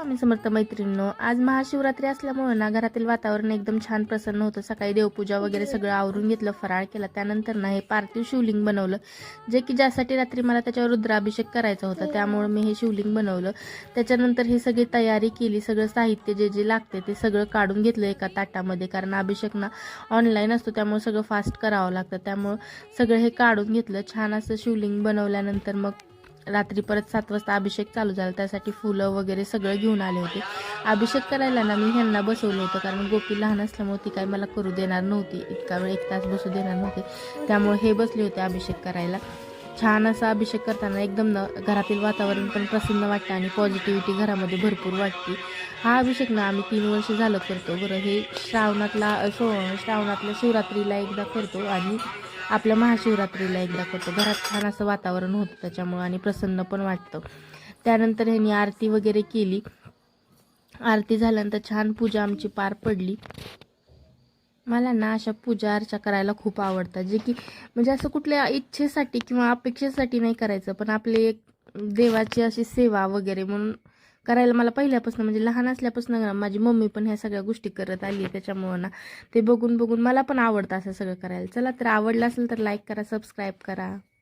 स्वामी समर्थ मैत्रिणींनो, आज महाशिवरात्री असल्यामुळे ना घरातील वातावरण एकदम छान प्रसन्न होतं। सकाळी देवपूजा वगैरे सगळं आवरून घेतलं, फराळ केला, त्यानंतर ना हे पार्थिव शिवलिंग बनवलं, जे की ज्यासाठी रात्री मला त्याच्यावर रुद्राभिषेक करायचा होता, त्यामुळे मी हे शिवलिंग बनवलं। त्याच्यानंतर ही सगळी तयारी केली, सगळं साहित्य जे जे लागते ते सगळं काढून घेतलं एका ताटामध्ये, कारण अभिषेक ना ऑनलाईन असतो त्यामुळे सगळं फास्ट करावं लागतं, त्यामुळे सगळं हे काढून घेतलं। छान असं शिवलिंग बनवल्यानंतर मग रात्री परत 7 वाजता अभिषेक चालू झाला, त्यासाठी फुलं वगैरे सगळं घेऊन आले होते। अभिषेक करायला ना मी ह्यांना बसवलं होतं, कारण गोपी लहान असल्यामुळे ती काय मला करू देणार नव्हती, इतका वेळ 1 तास बसू देणार नव्हते, त्यामुळे हे बसले होते अभिषेक करायला। छान असा अभिषेक करताना एकदम घरातील वातावरण पण प्रसन्न वाटतं आणि पॉझिटिव्हिटी घरामध्ये भरपूर वाटते। हा अभिषेक ना आम्ही 3 वर्ष झालं करतो बरं। हे श्रावणातल्या शिवरात्रीला एकदा करतो आणि आपल्या महाशिवरात्रीला एकदा करतो। घरात छान असं वातावरण होतं त्याच्यामुळे आणि प्रसन्न पण वाटतं। त्यानंतर ह्यांनी आरती वगैरे केली, आरती झाल्यानंतर छान पूजा आमची पार पडली। मला ना अशा पूजा अर्चा करायला खूप आवडतात, जे की म्हणजे असं कुठल्या इच्छेसाठी किंवा अपेक्षेसाठी नाही करायचं, पण आपले एक देवाची अशी सेवा वगैरे म्हणून करायला मला पहिल्यापासून, म्हणजे लहान असल्यापासून माझी मम्मी पण ह्या सगळ्या गोष्टी करत आली आहे, त्याच्यामुळं ना ते बघून बघून मला पण आवडतं असं सगळं करायला। चला तर आवडलं असेल तर लाईक करा, सबस्क्राईब करा।